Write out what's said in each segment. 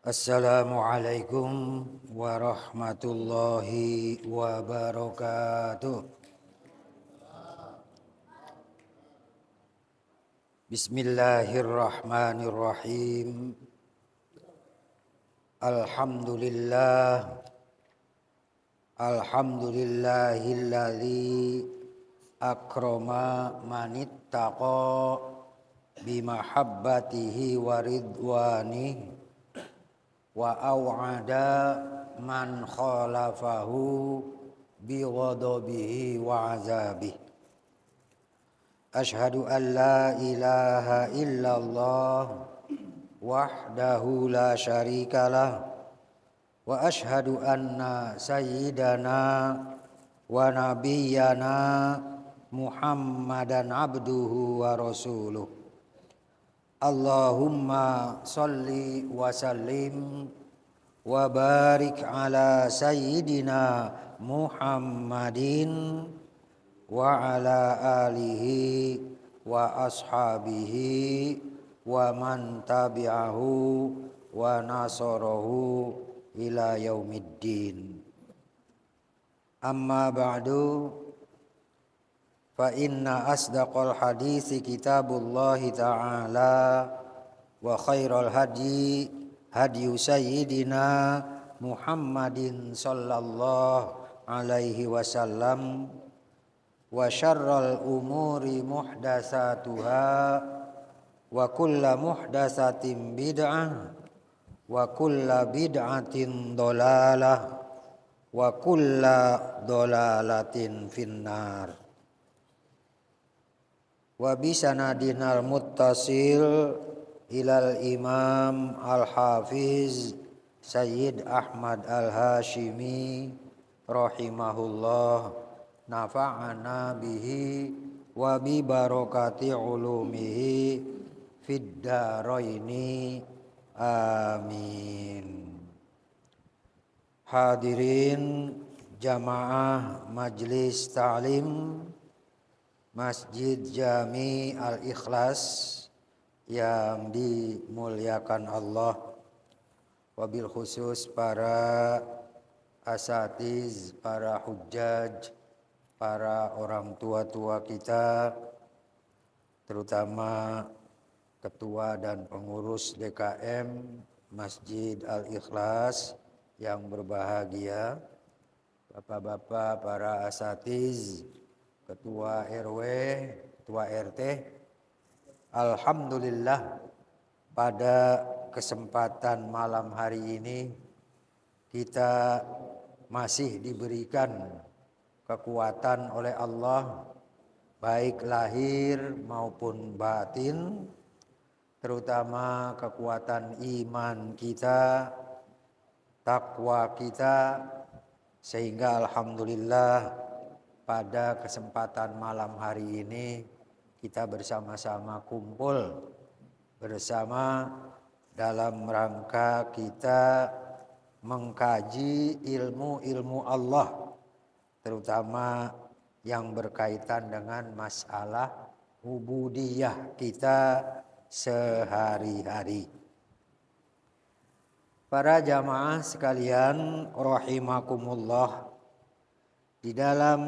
Assalamualaikum warahmatullahi wabarakatuh. Bismillahirrahmanirrahim. Alhamdulillahilladzi akrama manittaqa bimahabbatihi wa ridwanihi wa au'ada man khalafahu bi ghadabihi wa azabihi. Ashhadu an la ilaha illallah wahdahu la syarikalah wa ashhadu anna sayyidana wa nabiyyana Muhammadan abduhu wa rasuluh. Allahumma salli wa sallim wa barik ala sayyidina Muhammadin wa ala alihi wa ashabihi wa man tabi'ahu wa nasarahu ila yaumiddin. Amma ba'du, fa inna asdaqal hadisi kitabullahi ta'ala wa khairal hadi hadiyu sayyidina Muhammadin sallallahu alaihi wasallam wa syarral umuri muhdatsatuha wa kullu muhdatsatin bid'ah wa kullu bid'atin dhalalah wa kullu dhalalatin finnar. Wa bisanadinal muttasil ilal imam al-hafiz Sayyid Ahmad al-Hashimi rahimahullah, nafa'ana bihi wa bi barakati ulumihi fid daraini amin. Hadirin jamaah majlis ta'lim Masjid Jami Al-Ikhlas yang dimuliakan Allah, wabil khusus para asatiz, para hujjaj, para orang tua-tua kita, terutama ketua dan pengurus DKM Masjid Al-Ikhlas yang berbahagia, bapak-bapak, para asatiz, ketua RW, ketua RT. Alhamdulillah pada kesempatan malam hari ini kita masih diberikan kekuatan oleh Allah, baik lahir maupun batin, terutama kekuatan iman kita, takwa kita, sehingga alhamdulillah pada kesempatan malam hari ini kita bersama-sama kumpul bersama dalam rangka kita mengkaji ilmu-ilmu Allah, terutama yang berkaitan dengan masalah ubudiyah kita sehari-hari. Para jamaah sekalian rahimakumullah, di dalam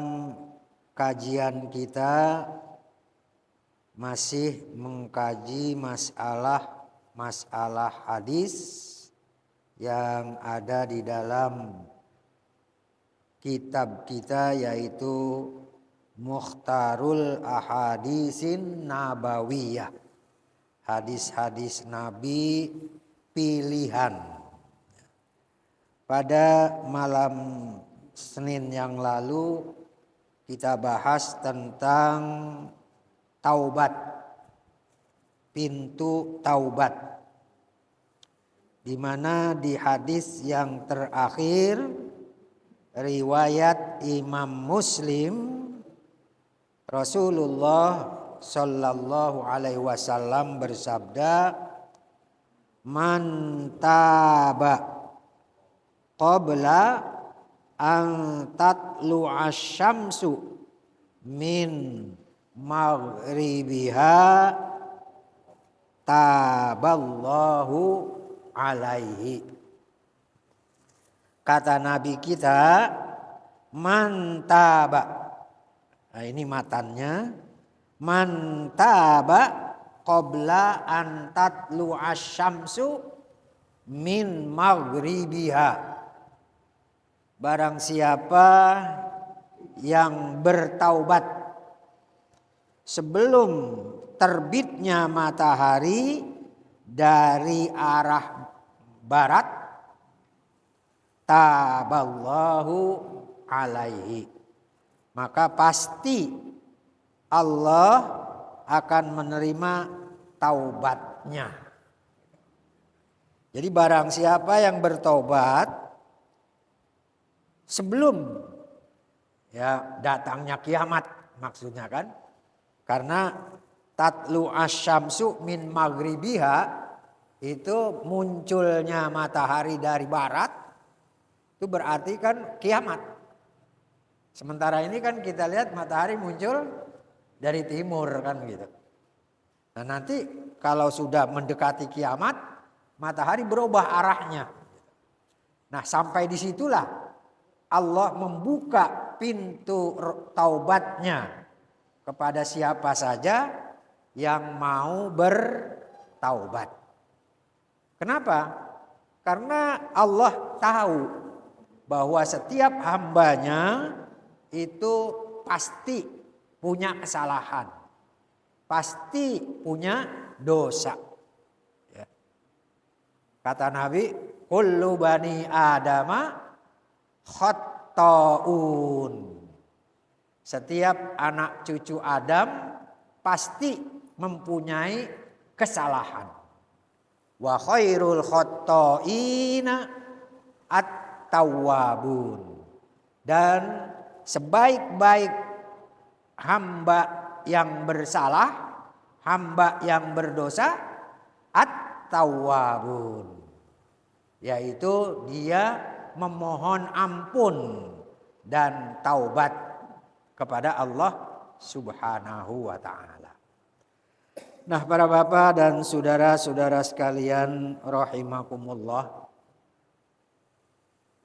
kajian kita masih mengkaji masalah hadis yang ada di dalam kitab kita, yaitu Mukhtarul Ahadisin Nabawiyah, hadis-hadis Nabi pilihan. Pada malam Senin yang lalu kita bahas tentang taubat, pintu taubat, di mana di hadis yang terakhir riwayat Imam Muslim, Rasulullah Sallallahu Alaihi Wasallam bersabda, "Man taba qabla an tatlu'a syamsu min maghribiha taballahu alaihi." Kata Nabi kita, man taba. Nah, ini matannya, man taba qabla an tatlu'a syamsu min maghribiha. Barang siapa yang bertaubat sebelum terbitnya matahari dari arah barat, taballahu alaihi, maka pasti Allah akan menerima taubatnya. Jadi barang siapa yang bertobat sebelum datangnya kiamat, maksudnya kan, karena tatlu asyamsu min maghribiha itu munculnya matahari dari barat, itu berarti kan kiamat. Sementara ini kan kita lihat matahari muncul dari timur kan gitu. Nah, nanti kalau sudah mendekati kiamat, matahari berubah arahnya. Nah, sampai disitulah Allah membuka pintu taubatnya kepada siapa saja yang mau bertaubat. Kenapa? Karena Allah tahu bahwa setiap hambanya itu pasti punya kesalahan, pasti punya dosa. Kata Nabi, kullu bani adama khatta'un. Setiap anak cucu Adam pasti mempunyai kesalahan. Wa khairul khatta'ina at-tawwabun. Dan sebaik-baik hamba yang bersalah, hamba yang berdosa, at-tawwabun, yaitu dia memohon ampun dan taubat kepada Allah Subhanahu wa ta'ala. Nah, para bapak dan saudara-saudara sekalian rahimakumullah,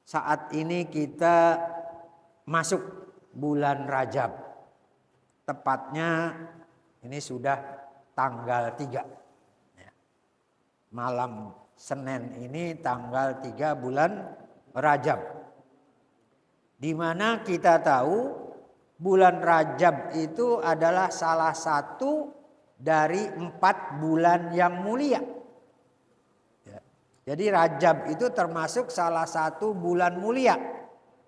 saat ini kita masuk bulan Rajab. Tepatnya ini sudah tanggal 3. Malam Senin ini tanggal 3 bulan Rajab. Di mana kita tahu bulan Rajab itu adalah salah satu dari 4 bulan yang mulia. Ya. Jadi Rajab itu termasuk salah satu bulan mulia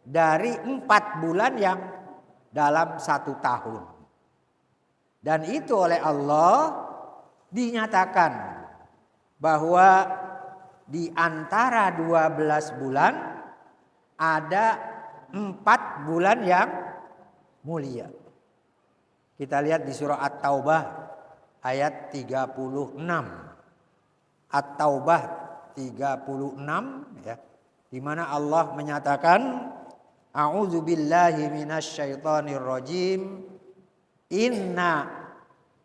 dari 4 bulan yang dalam 1 tahun. Dan itu oleh Allah dinyatakan bahwa di antara 12 bulan ada 4 bulan yang mulia. Kita lihat di surah At-Taubah ayat 36. At-Taubah 36 ya. Di mana Allah menyatakan A'udzubillahi minasyaitonir rajim. Inna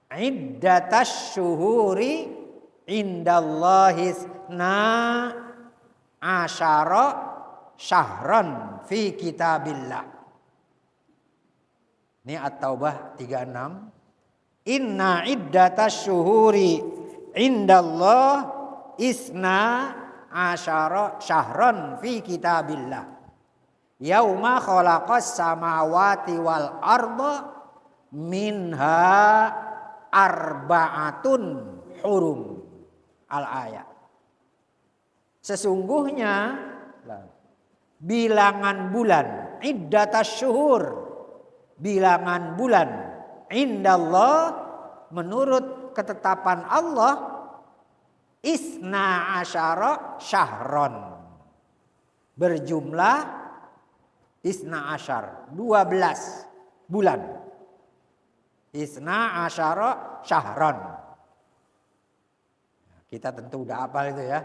iddatasy syuhuri indallahi asyara syahran fi kitabillah. Ini At-Taubah 36. Inna iddatasy syuhuri indallah asyara syahran fi kitabillah. Yauma khalaqas samawati wal arda minha arba'atun hurum. Al-ayat. Sesungguhnya bilangan bulan, iddatasy syuhur, bilangan bulan indallah menurut ketetapan Allah asyara syahron. Berjumlah asyar 12 bulan. Asyara syahron. Kita tentu udah hafal itu ya.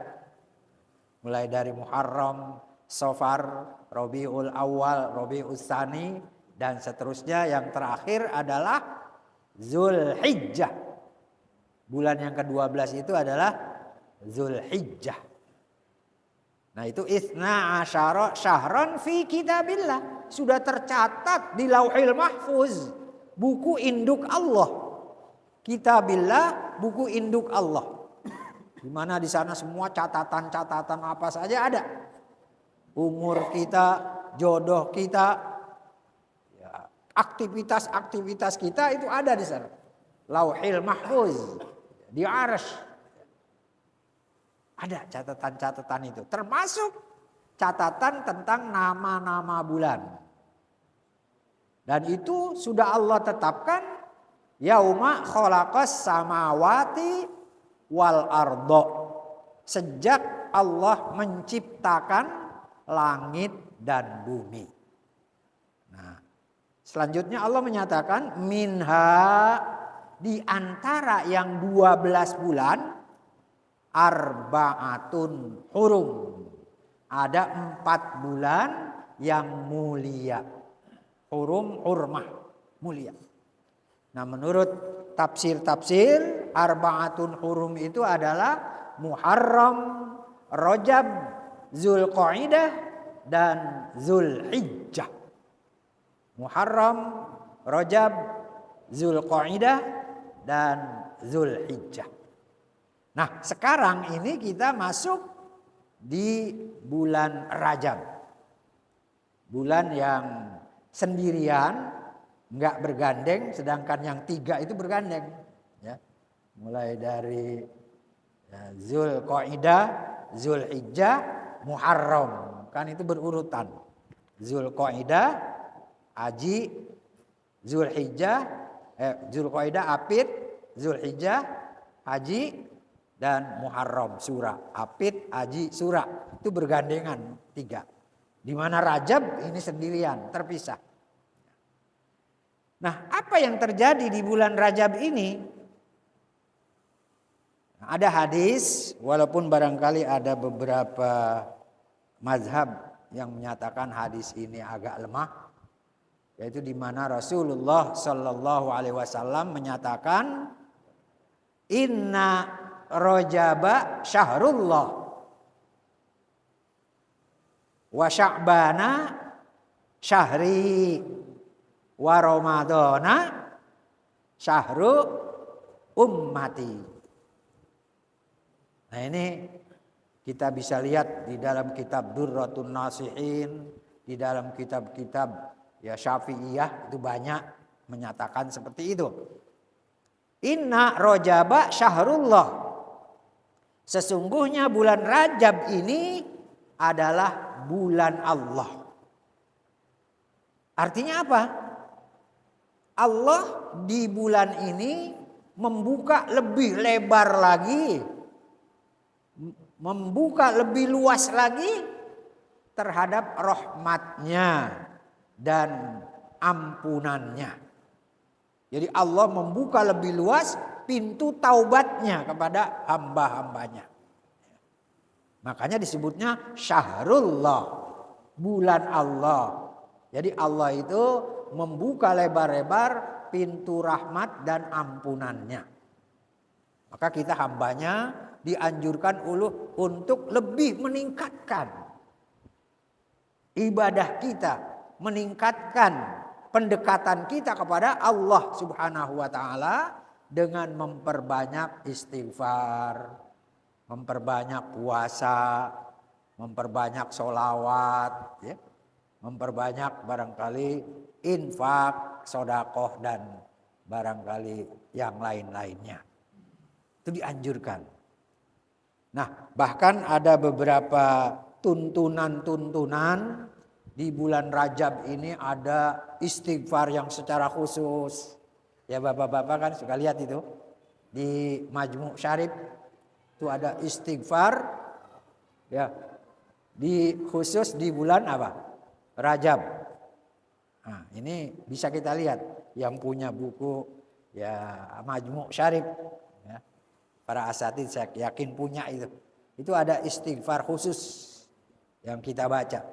Mulai dari Muharram, Safar, Rabiul Awal, Rabiul Tsani dan seterusnya. Yang terakhir adalah Zulhijjah. Bulan yang ke-12 itu adalah Zulhijjah. Nah itu asyara syahran fi kitabillah. Sudah tercatat di Lauhil Mahfuz. Buku induk Allah. Kitabillah, buku induk Allah. Di mana di sana semua catatan-catatan apa saja ada. Umur kita, jodoh kita, ya, aktivitas-aktivitas kita itu ada di sana. Lauhil Mahfuz, di Arsy. Ada catatan-catatan itu. Termasuk catatan tentang nama-nama bulan. Dan itu sudah Allah tetapkan. Yauma khalaqas samawati wal ardo. Sejak Allah menciptakan langit dan bumi. Nah, selanjutnya Allah menyatakan minha, di antara yang 12 bulan arba'atun hurum. Ada 4 bulan yang mulia. Hurum, hurmah, mulia. Nah, menurut tafsir-tafsir arba'atun hurum itu adalah Muharram, Rajab, Zulqa'dah dan Zulhijjah. Muharram, Rajab, Zulqa'dah dan Zulhijjah. Nah, sekarang ini kita masuk di bulan Rajab. Bulan yang sendirian, enggak bergandeng, sedangkan yang 3 itu bergandeng. Ya. Mulai dari Zulqa'dah, Zulhijjah, Muharram. Kan itu berurutan. Zulqa'dah, Haji, Zulqa'dah, Apit, Zulhijjah, Haji, dan Muharram, Sura. Apit, Haji, Sura. Itu bergandengan 3. Di mana Rajab ini sendirian, terpisah. Nah, apa yang terjadi di bulan Rajab ini? Ada hadis, walaupun barangkali ada beberapa mazhab yang menyatakan hadis ini agak lemah, yaitu di mana Rasulullah Shallallahu Alaihi Wasallam menyatakan, Inna Rajaba syahrullah, wa Sya'bana syahri, wa Ramadana syahru ummati. Nah ini kita bisa lihat di dalam kitab Durratun Nasihin, di dalam kitab-kitab ya Syafi'iyah itu banyak menyatakan seperti itu. Inna Rajaba syahrullah. Sesungguhnya bulan Rajab ini adalah bulan Allah. Artinya apa? Allah di bulan ini membuka lebih lebar lagi, membuka lebih luas lagi terhadap rahmatnya dan ampunannya. Jadi Allah membuka lebih luas pintu taubatnya kepada hamba-hambanya. Makanya disebutnya syahrullah, bulan Allah. Jadi Allah itu membuka lebar-lebar pintu rahmat dan ampunannya. Maka kita hambanya dianjurkan untuk lebih meningkatkan ibadah kita, meningkatkan pendekatan kita kepada Allah Subhanahu wa taala dengan memperbanyak istighfar, memperbanyak puasa, memperbanyak sholawat, ya, memperbanyak barangkali infak, sedekah dan barangkali yang lain-lainnya. Itu dianjurkan. Nah, bahkan ada beberapa tuntunan-tuntunan di bulan Rajab ini, ada istighfar yang secara khusus. Ya bapak-bapak kan suka lihat itu. Di Majmu' Syarif itu ada istighfar ya khusus di bulan apa? Rajab. Nah, ini bisa kita lihat yang punya buku ya Majmu' Syarif ya. Para asatidz saya yakin punya itu. Itu ada istighfar khusus yang kita baca.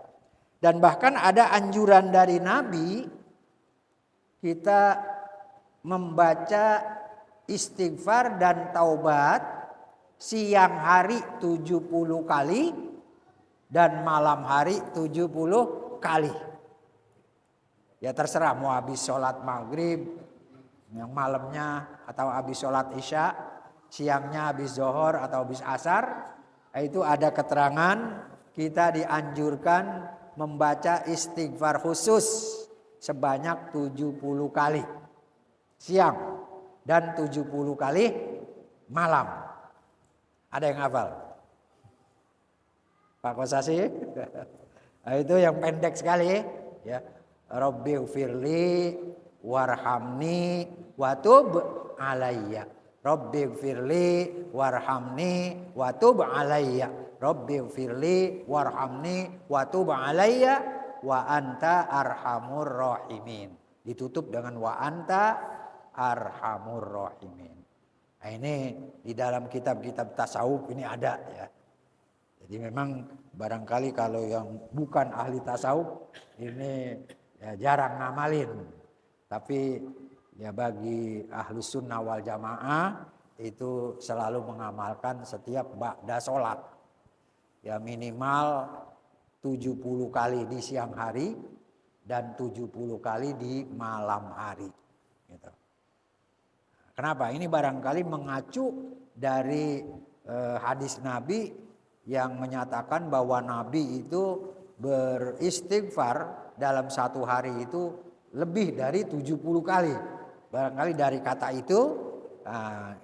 Dan bahkan ada anjuran dari Nabi kita membaca istighfar dan taubat siang hari 70 kali dan malam hari 70 kali. Ya terserah mau habis sholat maghrib, yang malamnya atau habis sholat isya, siangnya habis zuhur atau habis asar. Itu ada keterangan kita dianjurkan membaca istighfar khusus sebanyak 70 kali siang dan 70 kali malam. Ada yang hafal? Pak Kosasi? Nah, itu yang pendek sekali ya. Rabbighfirli warhamni watub alayya. Rabbighfirli warhamni watub alayya. Rabbighfirli warhamni watub alayya wa anta arhamur rahimin. Ditutup dengan wa anta arhamur rahimin. Nah, ini di dalam kitab-kitab tasawuf ini ada ya. Jadi memang barangkali kalau yang bukan ahli tasawuf ini ya jarang ngamalin. Tapi ya bagi ahlu sunnah wal jamaah itu selalu mengamalkan setiap ba'da sholat. Ya minimal 70 kali di siang hari dan 70 kali di malam hari. Gitu. Kenapa? Ini barangkali mengacu dari hadis Nabi yang menyatakan bahwa Nabi itu beristighfar dalam satu hari itu lebih dari 70 kali. Barangkali dari kata itu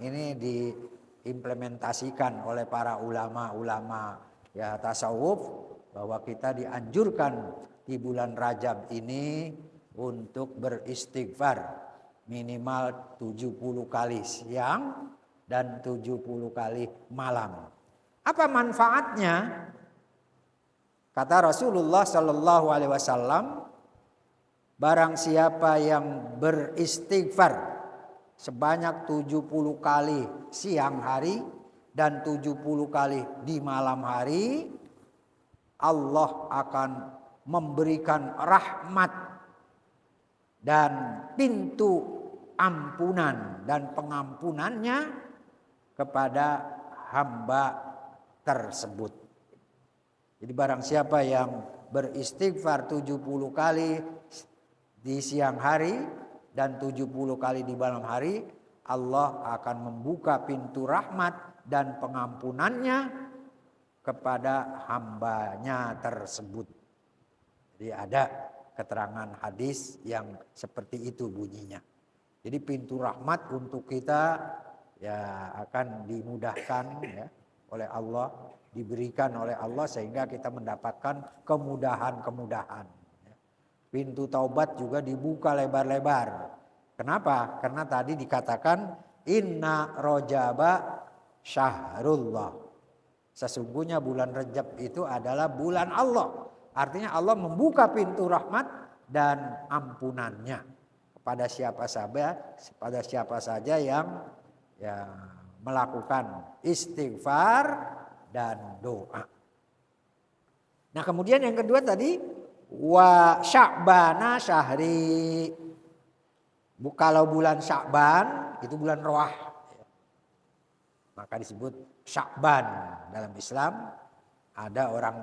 ini diimplementasikan oleh para ulama-ulama ya tasawuf bahwa kita dianjurkan di bulan Rajab ini untuk beristighfar minimal 70 kali siang dan 70 kali malam. Apa manfaatnya? Kata Rasulullah Shallallahu Alaihi Wasallam, barang siapa yang beristighfar sebanyak 70 kali siang hari dan 70 kali di malam hari, Allah akan memberikan rahmat dan pintu ampunan dan pengampunannya kepada hamba tersebut. Jadi barang siapa yang beristighfar 70 kali di siang hari dan 70 kali di malam hari, Allah akan membuka pintu rahmat dan pengampunannya kepada hambanya tersebut. Jadi ada keterangan hadis yang seperti itu bunyinya. Jadi pintu rahmat untuk kita ya akan dimudahkan ya oleh Allah, diberikan oleh Allah sehingga kita mendapatkan kemudahan-kemudahan. Pintu taubat juga dibuka lebar-lebar. Kenapa? Karena tadi dikatakan inna rojaba syahrullah. Sesungguhnya bulan Rajab itu adalah bulan Allah. Artinya Allah membuka pintu rahmat dan ampunannya kepada siapa saja yang ya melakukan istighfar dan doa. Nah, kemudian yang kedua tadi wa sya'bana syahri. Kalau bulan Sya'ban itu bulan Roah. Maka disebut Sya'ban dalam Islam. Ada orang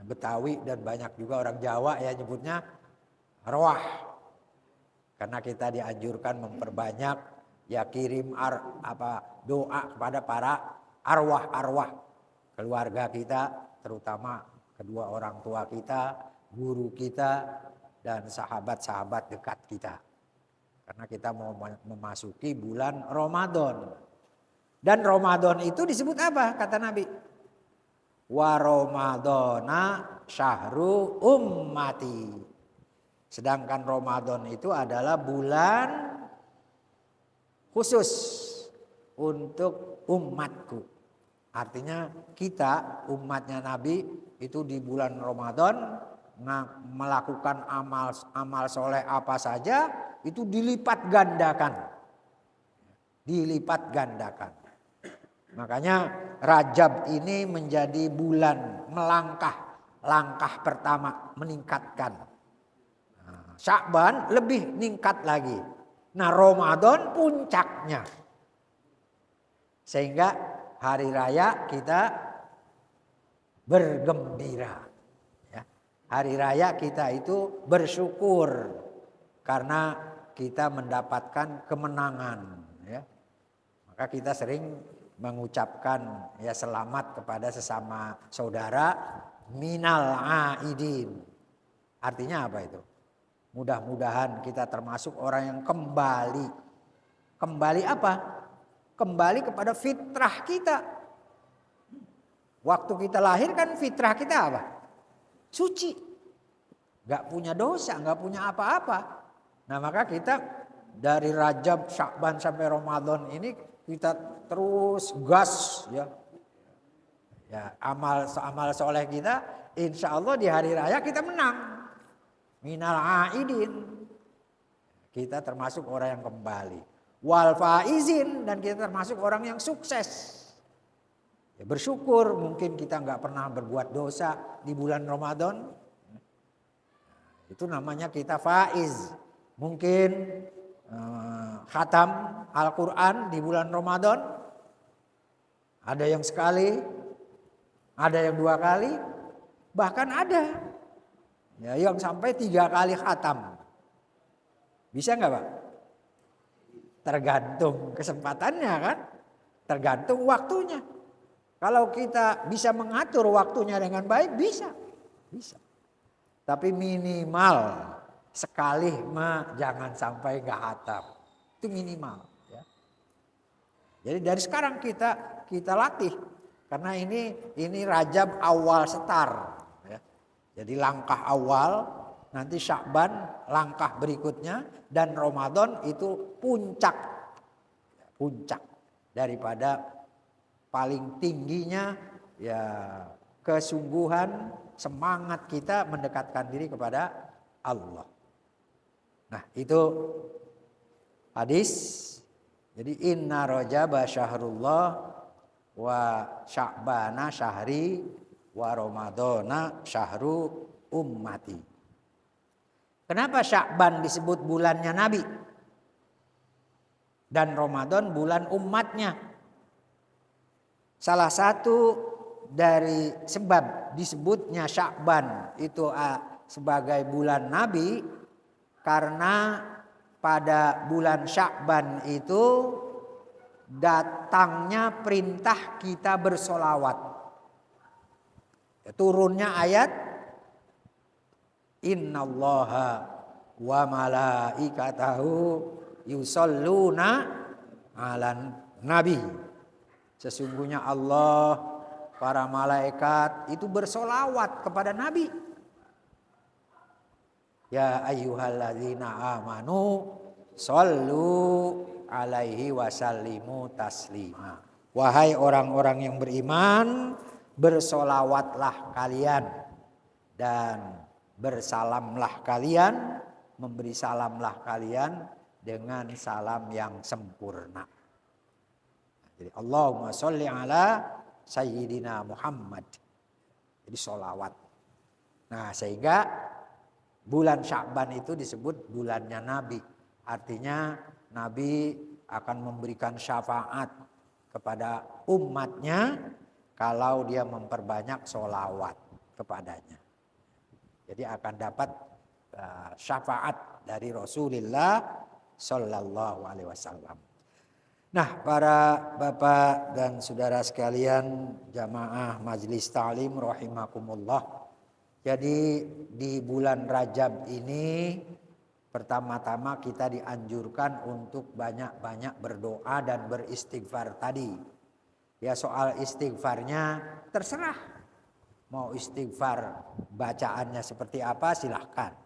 Betawi dan banyak juga orang Jawa ya nyebutnya Roah. Karena kita dianjurkan memperbanyak ya kirim doa kepada para arwah-arwah keluarga kita, terutama kedua orang tua kita, guru kita dan sahabat-sahabat dekat kita. Karena kita mau memasuki bulan Ramadan. Dan Ramadan itu disebut apa? Kata Nabi. Wa Ramadana syahru ummati. Sedangkan Ramadan itu adalah bulan khusus untuk umatku. Artinya kita umatnya Nabi itu di bulan Ramadan melakukan amal soleh apa saja itu dilipat gandakan. Dilipat gandakan. Makanya Rajab ini menjadi bulan langkah pertama meningkatkan. Sya'ban lebih meningkat lagi. Nah, Ramadan puncaknya. Sehingga hari raya kita bergembira. Ya. Hari raya kita itu bersyukur karena kita mendapatkan kemenangan. Ya. Maka kita sering mengucapkan ya selamat kepada sesama saudara minal aidin. Artinya apa itu? Mudah-mudahan kita termasuk orang yang kembali. Kembali apa? Kembali kepada fitrah kita. Waktu kita lahir kan fitrah kita apa? Suci. Gak punya dosa, gak punya apa-apa. Nah maka kita dari Rajab, Sya'ban sampai Ramadan ini kita terus gas ya. Ya, amal soleh kita insya Allah di hari raya kita menang. Minal aidin. Kita termasuk orang yang kembali. Wal faizin, dan kita termasuk orang yang sukses. Ya, bersyukur mungkin kita nggak pernah berbuat dosa di bulan Ramadan. Itu namanya kita faiz. Mungkin khatam Al-Quran di bulan Ramadan. Ada yang sekali, ada yang 2 kali, bahkan ada ya, yang sampai 3 kali khatam. Bisa nggak Pak? Tergantung kesempatannya kan, tergantung waktunya. Kalau kita bisa mengatur waktunya dengan baik bisa. Tapi minimal sekali jangan sampai nggak khatam. Itu minimal. Ya. Jadi dari sekarang kita latih karena ini Rajab awal setar. Ya. Jadi langkah awal, nanti Sya'ban langkah berikutnya, dan Ramadan itu puncak daripada paling tingginya ya kesungguhan semangat kita mendekatkan diri kepada Allah. Nah itu hadis. Jadi inna rajaba syahrullah wa sya'bana syahri wa ramadana syahru ummati. Kenapa Sya'ban disebut bulannya Nabi dan Ramadan bulan umatnya? Salah satu dari sebab disebutnya Sya'ban itu sebagai bulan Nabi karena pada bulan Sya'ban itu datangnya perintah kita bersolawat. Turunnya ayat Innallaha wa malaikatahu yusholluna 'alan nabi. Sesungguhnya Allah, para malaikat itu bersolawat kepada Nabi. Ya ayyuhalladzina amanu shollu alaihi wasallimu taslima. Wahai orang-orang yang beriman, bersolawatlah kalian dan bersalamlah kalian, memberi salamlah kalian dengan salam yang sempurna. Jadi Allahumma sholli ala Sayyidina Muhammad. Jadi sholawat. Nah sehingga bulan Sya'ban itu disebut bulannya Nabi. Artinya Nabi akan memberikan syafaat kepada umatnya kalau dia memperbanyak sholawat kepadanya. Jadi akan dapat syafaat dari Rasulullah Sallallahu Alaihi Wasallam. Nah, para bapak dan saudara sekalian, jamaah majelis ta'lim rahimakumullah. Jadi di bulan Rajab ini pertama-tama kita dianjurkan untuk banyak-banyak berdoa dan beristighfar tadi. Ya soal istighfarnya terserah. Mau istighfar bacaannya seperti apa silahkan.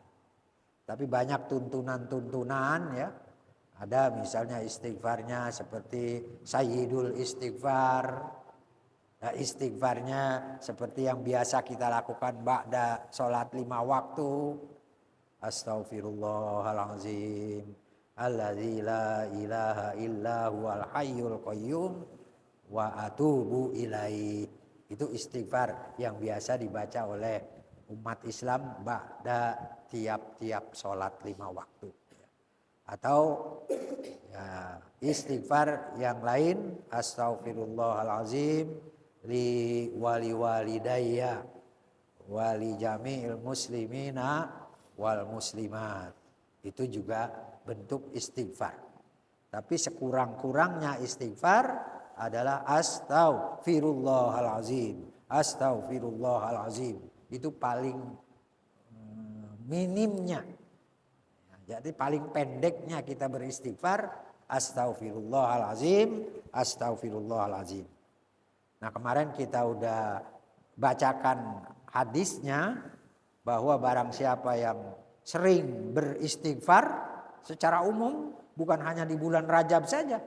Tapi banyak tuntunan-tuntunan ya. Ada misalnya istighfarnya seperti Sayyidul Istighfar. Nah, istighfarnya seperti yang biasa kita lakukan ba'da sholat 5 waktu. Astaghfirullahalazim. Alladzi la ilaha illa huwal hayyul qayyum wa atubu ilaihi. Itu istighfar yang biasa dibaca oleh umat Islam ba'da tiap-tiap sholat 5 waktu. Atau ya, istighfar yang lain, astaghfirullahalazim li wali walidayya wali jami'il muslimina wal muslimat. Itu juga bentuk istighfar. Tapi sekurang-kurangnya istighfar adalah astaghfirullahalazim. Astaghfirullahalazim. Itu paling minimnya. Jadi paling pendeknya kita beristighfar astaghfirullahalazim, astaghfirullahalazim. Nah, kemarin kita udah bacakan hadisnya bahwa barang siapa yang sering beristighfar secara umum, bukan hanya di bulan Rajab saja,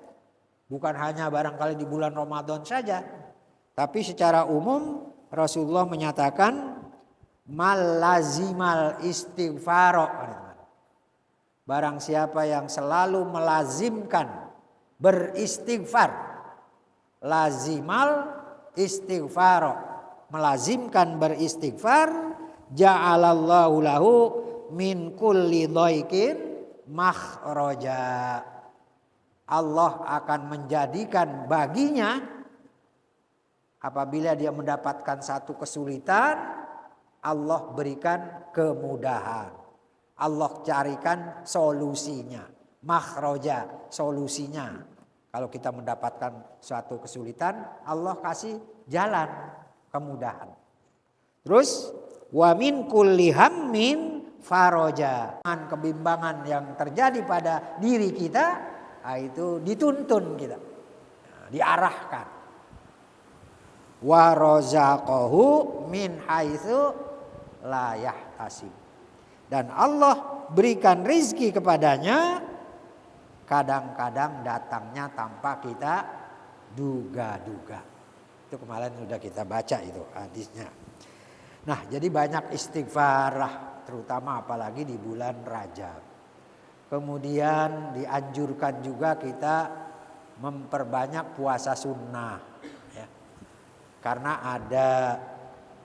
bukan hanya barangkali di bulan Ramadan saja, tapi secara umum Rasulullah menyatakan mal lazimal istighfaro. Barang siapa yang selalu melazimkan beristighfar, lazimal istighfar, melazimkan beristighfar, ja'alallahu lahu min kulli dhaikin makhraja. Allah akan menjadikan baginya apabila dia mendapatkan satu kesulitan, Allah berikan kemudahan. Allah carikan solusinya, makhraja, solusinya. Kalau kita mendapatkan suatu kesulitan, Allah kasih jalan, kemudahan. Terus wa min kulli hammin faraja. Kebimbangan yang terjadi pada diri kita, itu dituntun kita, diarahkan. Wa razaqahu min haitsu la yahtasib. Dan Allah berikan rizki kepadanya kadang-kadang datangnya tanpa kita duga-duga. Itu kemarin sudah kita baca itu hadisnya. Nah, jadi banyak istighfar lah, terutama apalagi di bulan Rajab. Kemudian dianjurkan juga kita memperbanyak puasa sunnah. Ya. Karena ada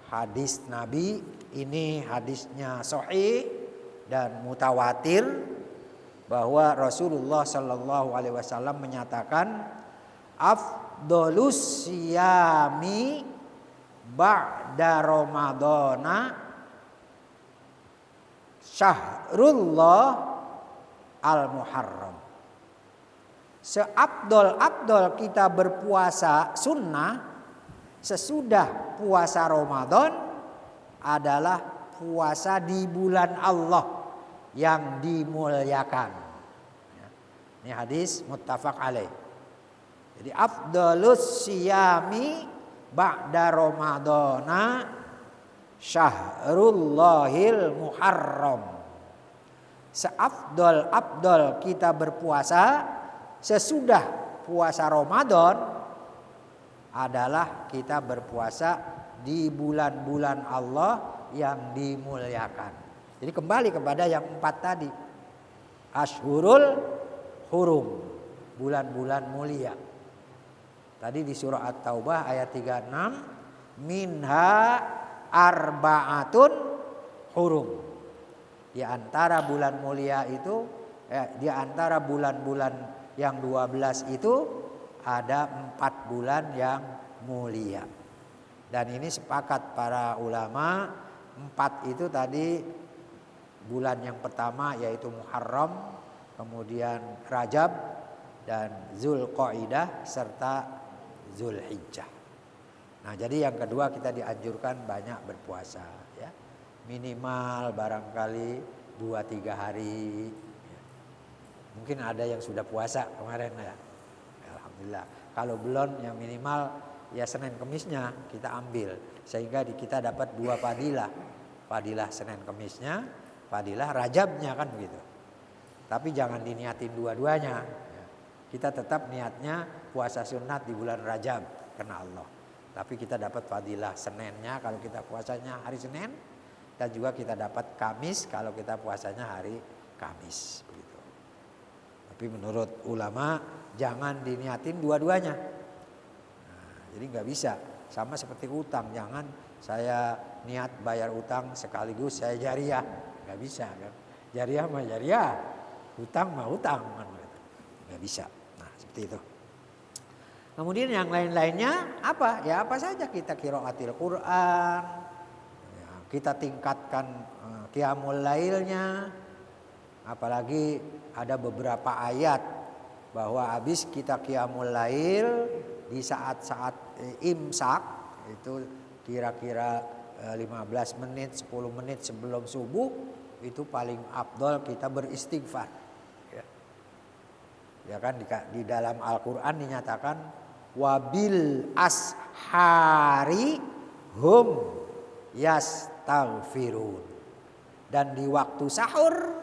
hadis Nabi, ini hadisnya sahih dan mutawatir bahwa Rasulullah Sallallahu Alaihi Wasallam menyatakan afdolus siyami ba'da Ramadana syahrullah al-muharram. Seabdol-abdol kita berpuasa sunnah sesudah puasa Ramadan adalah puasa di bulan Allah yang dimuliakan. Ini hadis muttafaq alaih. Jadi afdalus siyami ba'da ramadhana syahrullahil muharram. Seafdal kita berpuasa sesudah puasa Ramadan adalah kita berpuasa di bulan-bulan Allah yang dimuliakan. Jadi kembali kepada yang 4 tadi. Ashhurul hurum, bulan-bulan mulia. Tadi di surah At-Taubah ayat 36, minha arba'atun hurum. Di antara bulan mulia itu, di antara bulan-bulan yang 12 itu ada 4 bulan yang mulia. Dan ini sepakat para ulama, 4 itu tadi bulan yang pertama yaitu Muharram, kemudian Rajab dan Zulqaidah serta Zulhijjah. Nah, jadi yang kedua kita dianjurkan banyak berpuasa ya. Minimal barangkali 2-3 hari. Mungkin ada yang sudah puasa kemarin ya. Alhamdulillah. Kalau belum yang minimal ya Senin Kemisnya kita ambil sehingga kita dapat 2 fadilah. Fadilah Senin Kemisnya, fadilah Rajabnya kan begitu. Tapi jangan diniatin dua-duanya. Kita tetap niatnya puasa sunat di bulan Rajab karena Allah. Tapi kita dapat fadilah Seninnya kalau kita puasanya hari Senin, dan juga kita dapat Kamis kalau kita puasanya hari Kamis begitu. Tapi menurut ulama jangan diniatin dua-duanya. Nah, jadi nggak bisa. Sama seperti utang, jangan saya niat bayar utang sekaligus saya jariah, nggak bisa kan? Jariah mah jariah, utang mah utang kan? Nggak bisa. Nah seperti itu. Kemudian yang lain-lainnya apa? Ya apa saja kita qiraatil Quran, ya, kita tingkatkan qiyamul lailnya. Apalagi ada beberapa ayat bahwa habis kita qiyamul lail di saat-saat imsak itu kira-kira 15 menit, 10 menit sebelum subuh itu paling afdol kita beristighfar. Ya kan di dalam Al-Qur'an dinyatakan wabil ashari hum yastaghfirun. Dan di waktu sahur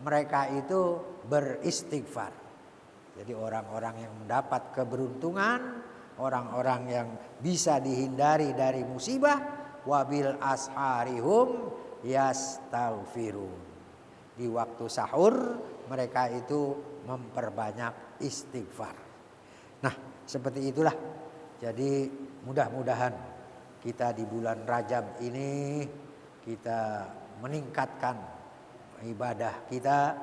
mereka itu beristighfar. Jadi orang-orang yang mendapat keberuntungan, orang-orang yang bisa dihindari dari musibah, wabil asharihum yastaghfirun. Di waktu sahur mereka itu memperbanyak istighfar. Nah, seperti itulah. Jadi mudah-mudahan kita di bulan Rajab ini kita meningkatkan ibadah kita,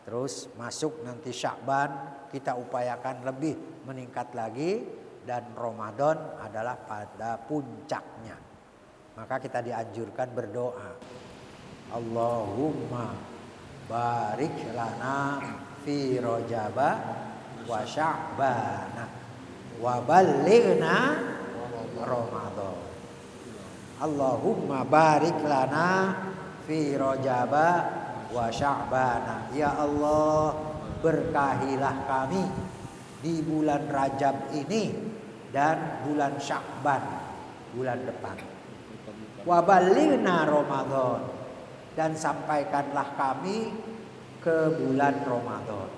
terus masuk nanti Sya'ban kita upayakan lebih meningkat lagi, dan Ramadan adalah pada puncaknya. Maka kita dianjurkan berdoa. Allahumma barik lana fi Rajaba wa Sya'bana wa ballighna Ramadan. Allahumma barik lana fi Rajaba wa Sya'bana. Ya Allah, berkahilah kami di bulan Rajab ini dan bulan Sya'ban bulan depan. Wa ballighna Ramadan, dan sampaikanlah kami ke bulan Ramadan.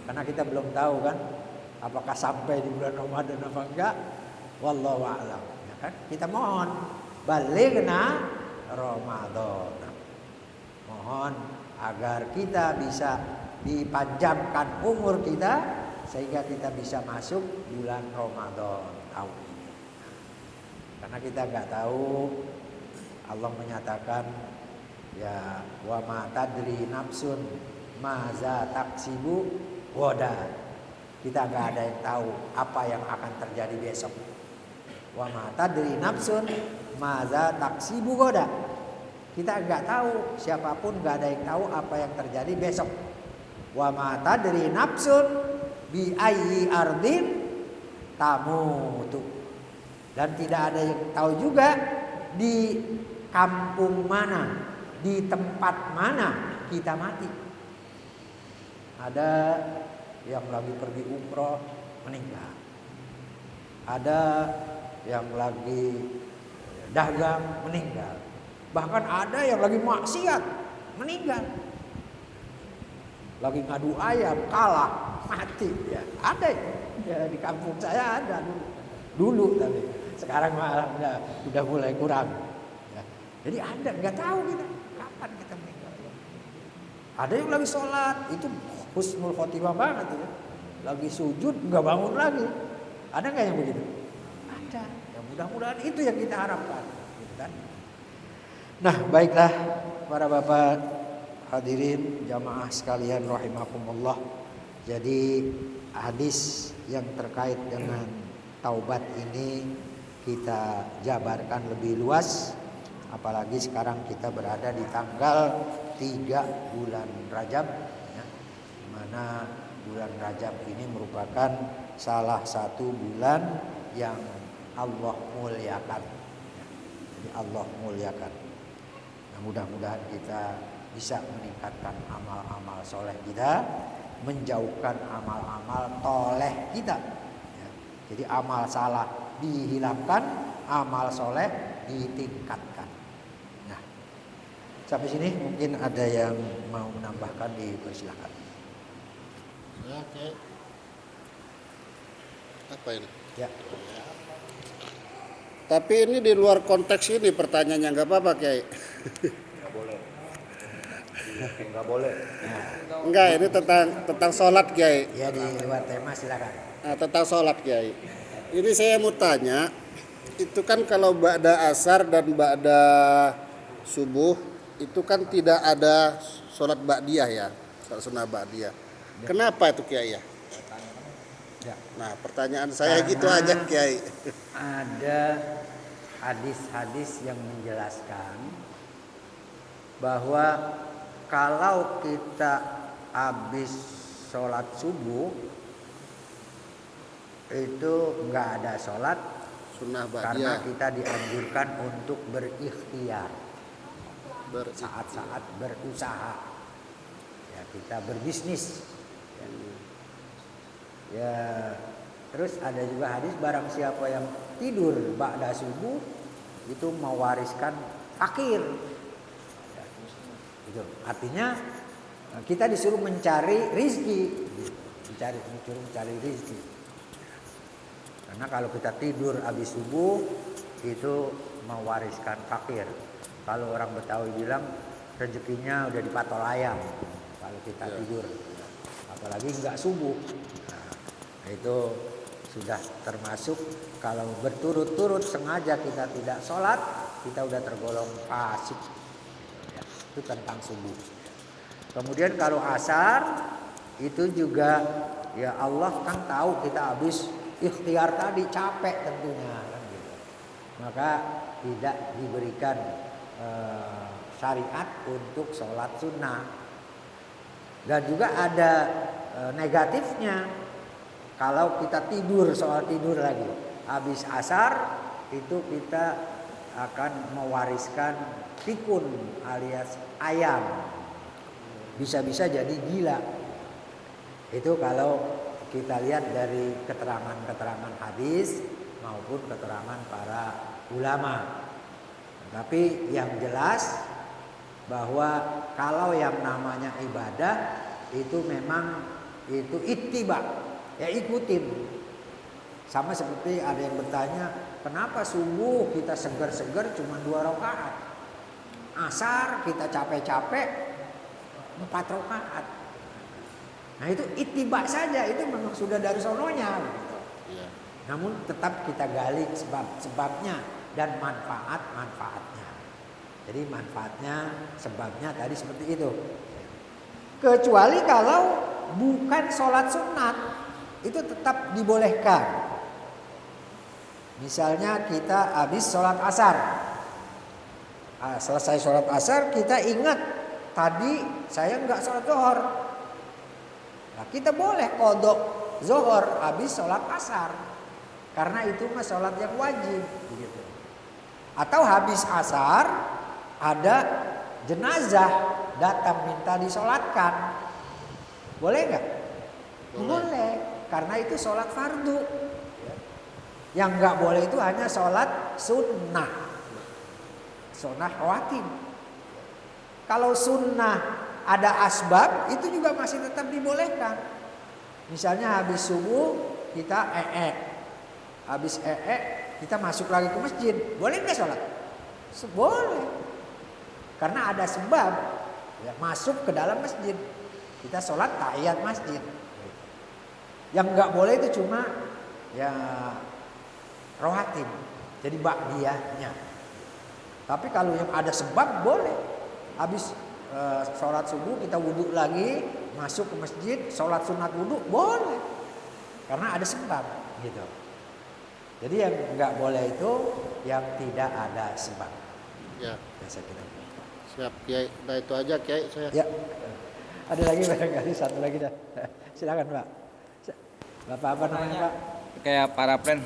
Karena kita belum tahu kan apakah sampai di bulan Ramadan apa enggak. Wallahu a'lam. Ya kan? Kita mohon ballighna Ramadan. Mohon agar kita bisa dipanjangkan umur kita sehingga kita bisa masuk bulan Ramadan tahun ini. Karena kita enggak tahu, Allah menyatakan ya wa ma tadri nafsun maza taksibu goda. Kita enggak ada yang tahu apa yang akan terjadi besok. Wa ma tadri nafsun maza taksibu goda. Kita enggak tahu, siapapun enggak ada yang tahu apa yang terjadi besok. Wa ma tadri nafsun bi ayyi ardin tamutu. Dan tidak ada yang tahu juga di kampung mana, di tempat mana kita mati. Ada yang lagi pergi umroh meninggal. Ada yang lagi dagang meninggal. Bahkan ada yang lagi maksiat meninggal. Lagi ngadu ayam kalah mati ya. Ada ya, di kampung saya ada dulu tapi sekarang malah udah mulai kurang. Ya. Jadi ada, nggak tahu kita kapan kita meninggal. Ada yang lagi sholat itu husnul khotimah banget ya. Lagi sujud nggak bangun lagi. Ada nggak yang begitu? Ada. Ya mudah-mudahan itu yang kita harapkan. Gitu kan? Nah baiklah para bapak hadirin jamaah sekalian rahimakumullah. Jadi hadis yang terkait dengan taubat ini kita jabarkan lebih luas. Apalagi sekarang kita berada di tanggal 3 bulan Rajab ya, mana bulan Rajab ini merupakan salah satu bulan yang Allah muliakan ya. Jadi Allah muliakan. Nah, mudah-mudahan kita bisa meningkatkan amal-amal soleh kita, menjauhkan amal-amal toleh kita ya. Jadi amal salah dihilangkan, amal soleh ditingkatkan. Sampai sini mungkin ada yang mau menambahkan, dipersilakan. Ya, oke. Apa ini? Ya. Tapi ini di luar konteks ini pertanyaannya, nggak apa-apa Kiai? Nggak boleh. Nggak boleh. Enggak, ini tentang sholat Kiai. Ya di luar tema silakan. Nah, tentang sholat Kiai. Ini saya mau tanya, itu kan kalau ba'da asar dan ba'da subuh itu kan tidak ada sholat ba'diyah ya, sholat sunnah ba'diyah. Kenapa itu Kiai ya? Ya. Nah pertanyaan saya gitu aja Kiai. Ada hadis-hadis yang menjelaskan bahwa kalau kita habis sholat subuh itu nggak ada sholat Sunnah karena ba'diyah. kita dianjurkan untuk berikhtiar. Saat-saat berusaha ya, kita berbisnis ya. Terus ada juga hadis barang siapa yang tidur ba'da subuh itu mewariskan fakir ya, itu artinya kita disuruh mencari rizki, disuruh mencari rizki. Karena kalau kita tidur habis subuh itu mewariskan fakir. Kalau orang Betawi bilang rezekinya udah dipatok ayam kalau kita tidur, apalagi nggak subuh. Nah, itu sudah termasuk kalau berturut-turut sengaja kita tidak sholat, kita udah tergolong fasik. Ya, itu tentang subuh. Kemudian kalau asar itu juga ya Allah kan tahu kita habis ikhtiar tadi capek tentunya kan gitu. Maka tidak diberikan syariat untuk sholat sunnah. Dan juga ada negatifnya. Kalau kita tidur, soal tidur lagi habis asar itu kita akan mewariskan pikun alias ayam, bisa-bisa jadi gila. Itu kalau kita lihat dari keterangan-keterangan hadis maupun keterangan para ulama. Tapi yang jelas bahwa kalau yang namanya ibadah itu memang itu ittiba, ya ikutin. Sama seperti ada yang bertanya, kenapa subuh kita segar-segar cuma 2 rakaat, asar kita capek-capek 4 rakaat. Nah itu ittiba saja, itu memang sudah dari sononya. Ya. Namun tetap kita gali sebabnya dan manfaatnya. Jadi manfaatnya, sebabnya tadi seperti itu. Kecuali kalau bukan sholat sunat, itu tetap dibolehkan. Misalnya kita habis sholat asar, selesai sholat asar kita ingat tadi saya nggak sholat zuhur. Nah, kita boleh qodok zuhur habis sholat asar, karena itu mah sholat yang wajib. Begitu. Atau habis asar ada jenazah datang minta disolatkan, boleh nggak? Boleh, karena itu sholat fardu. Yang nggak boleh itu hanya sholat sunnah, sunnah rawatib. Kalau sunnah ada asbab, itu juga masih tetap dibolehkan. Misalnya habis subuh kita habis kita masuk lagi ke masjid, boleh nggak sholat? Boleh, karena ada sebab ya, masuk ke dalam masjid, kita sholat tahiyat masjid. Yang nggak boleh itu cuma ya rawatib, jadi ba'diyahnya. Tapi kalau yang ada sebab boleh. Habis sholat subuh kita wudhu lagi, masuk ke masjid, sholat sunat wudhu boleh, karena ada sebab gitu. Jadi yang nggak boleh itu yang tidak ada sebab. Ya. Saya kira. Siap Kiai. Nah itu aja Kiai saya. Ya. Ada lagi barangkali satu lagi dah. Silakan Pak. Bapak apa namanya Pak? Kayak para pren.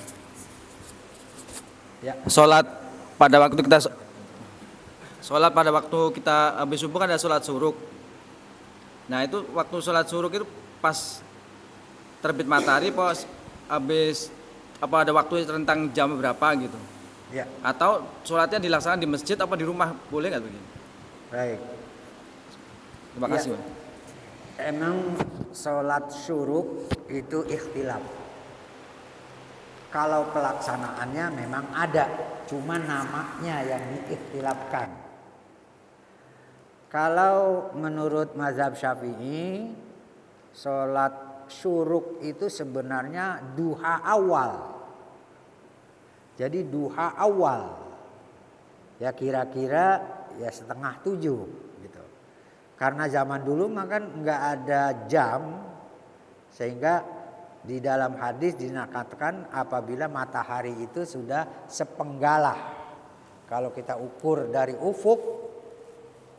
Ya. Sholat pada waktu kita habis subuh kan ada sholat suruk. Nah itu waktu sholat suruk itu pas terbit matahari, pas habis apa ada waktu rentang jam berapa gitu? Ya. Atau sholatnya dilaksanakan di masjid apa di rumah, boleh nggak begini? Baik. Terima kasih. Ya. Emang sholat syuruk itu ikhtilaf. Kalau pelaksanaannya memang ada, cuma namanya yang diikhtilafkan. Kalau menurut mazhab Syafi'i, sholat syuruk itu sebenarnya duha awal. Jadi duha awal, ya kira-kira ya 6:30 gitu. Karena zaman dulu makan nggak ada jam, sehingga di dalam hadis dinakatkan apabila matahari itu sudah sepenggalah. Kalau kita ukur dari ufuk,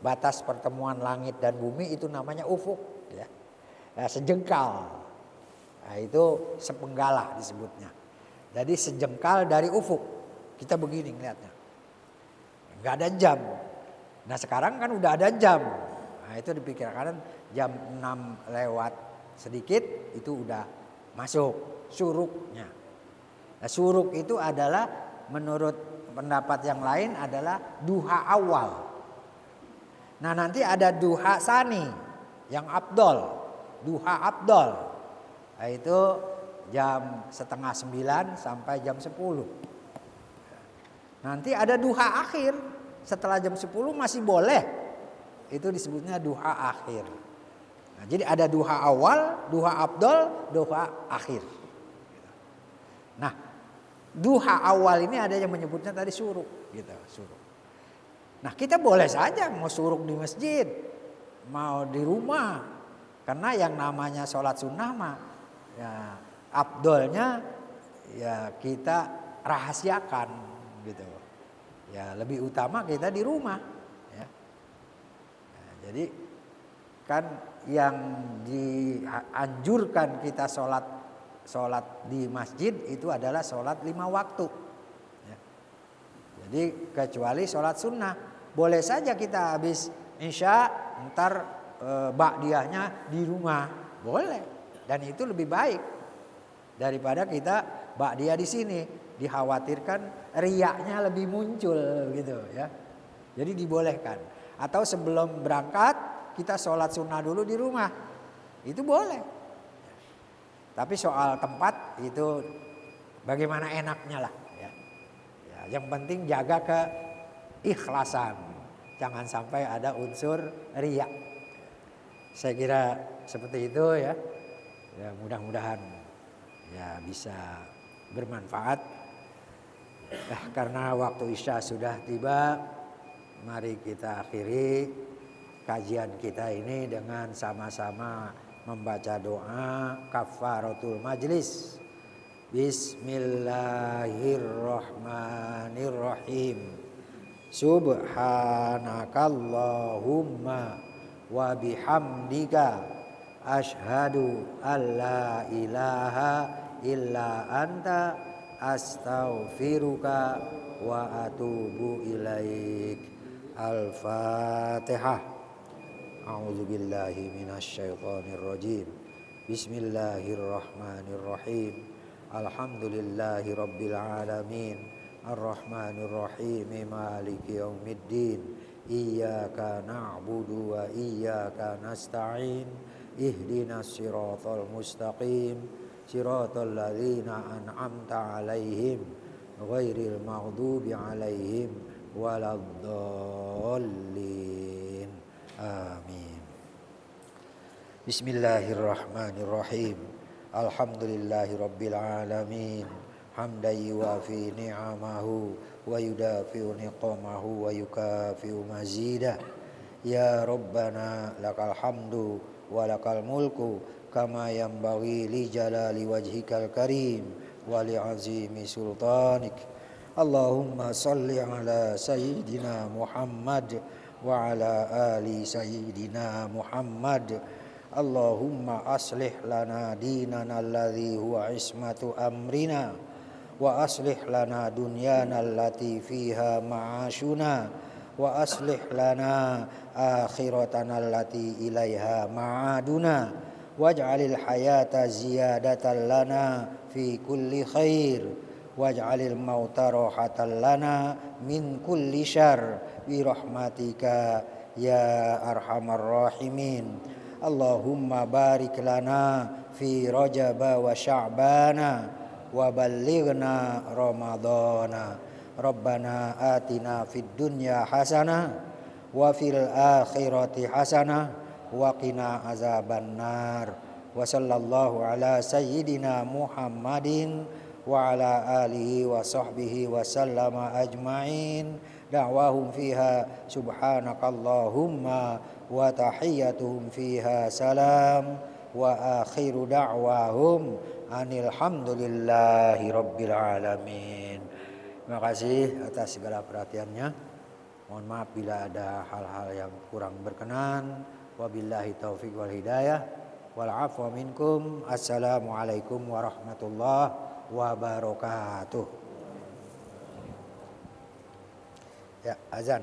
batas pertemuan langit dan bumi itu namanya ufuk, ya. Nah, sejengkal, nah, itu sepenggalah disebutnya. Jadi sejengkal dari ufuk, kita begini ngeliatnya, nggak ada jam. Nah sekarang kan udah ada jam, nah itu dipikirkan jam 6 lewat sedikit itu udah masuk syuruknya. Nah, syuruk itu adalah menurut pendapat yang lain adalah duha awal. Nah nanti ada duha sani yang abdol, duha abdol. Nah, itu jam 8:30 sampai jam 10. Nanti ada duha akhir setelah jam 10 masih boleh. Itu disebutnya duha akhir. Nah, jadi ada duha awal, duha abdol, duha akhir. Nah, duha awal ini ada yang menyebutnya tadi suruk, gitu, suruk. Nah, kita boleh saja mau suruk di masjid, mau di rumah, karena yang namanya sholat sunnah mah, ya abdolnya ya kita rahasiakan, gitu. Ya lebih utama kita di rumah, ya. Nah, jadi kan yang dianjurkan kita sholat di masjid itu adalah sholat 5 waktu. Ya. Jadi kecuali sholat sunnah, boleh saja kita habis isya ntar ba'diyahnya di rumah, boleh, dan itu lebih baik daripada kita ba'diyah di sini. Dikhawatirkan riyaknya lebih muncul gitu ya. Jadi dibolehkan. Atau sebelum berangkat kita sholat sunnah dulu di rumah, itu boleh. Tapi soal tempat itu bagaimana enaknya lah ya. Ya, yang penting jaga keikhlasan, jangan sampai ada unsur riya. Saya kira seperti itu ya. Ya mudah-mudahan ya bisa bermanfaat. Karena waktu isya sudah tiba, mari kita akhiri kajian kita ini dengan sama-sama membaca doa kafaratul majlis. Bismillahirrahmanirrahim. Subhanakallahumma wa bihamdika asyhadu alla ilaha illa anta astaghfiruka wa atubu ilaik. Al-Fatihah. A'udzu billahi minasyaitonir rajim. Bismillahirrahmanirrahim. Alhamdulillahi rabbil alamin. Ar-Rahmanir Rahim. Maliki yaumiddin. Iyyaka na'budu wa iyyaka nasta'in. Ihdinas siratal mustaqim. Siratal ladzina an'amta 'alaihim ghairil maghdubi 'alaihim waladdallin. Amin. Bismillahirrahmanirrahim. Alhamdulillahirabbil alamin. Hamdan yuwafi ni'amahu wa yudafi'u niqamahu wa yukafi'u mazidah. Ya Rabbana lakal hamdu wa lakal mulku kama yanbaghi li jalali wajhikal karim wa li azimi sultanik. Allahumma salli ala sayyidina Muhammad wa ala ali sayyidina Muhammad. Allahumma aslih lana dinana alladhi huwa ismatu amrina wa aslih lana dunyana allati fiha ma'ashuna wa aslih lana akhiratana allati ilaiha ma'aduna waj'alil hayata ziyadatan lana fi kulli khair waj'alil mauta rohatan lana min kulli syarr bi rahmatika ya arhamar rahimin. Allahumma barik lana fi Rajab wa Sya'bana wa ballighna Ramadhana. Rabbana atina fid dunya hasanah wa fil akhirati hasanah wa qina azabannar. Wa sallallahu ala sayyidina Muhammadin wa ala alihi wa sahbihi wa sallama ajma'in. Da'wahum fiha subhanakallahumma wa tahiyyatuhum fiha salam wa akhiru da'wahum anil hamdulillahi rabbil alamin. Terima kasih atas segala perhatiannya. Mohon maaf bila ada hal-hal yang kurang berkenan. Wabillahi taufiq wal hidayah. Wal afwa minkum. Assalamualaikum warahmatullahi wabarakatuh. Ya, azan.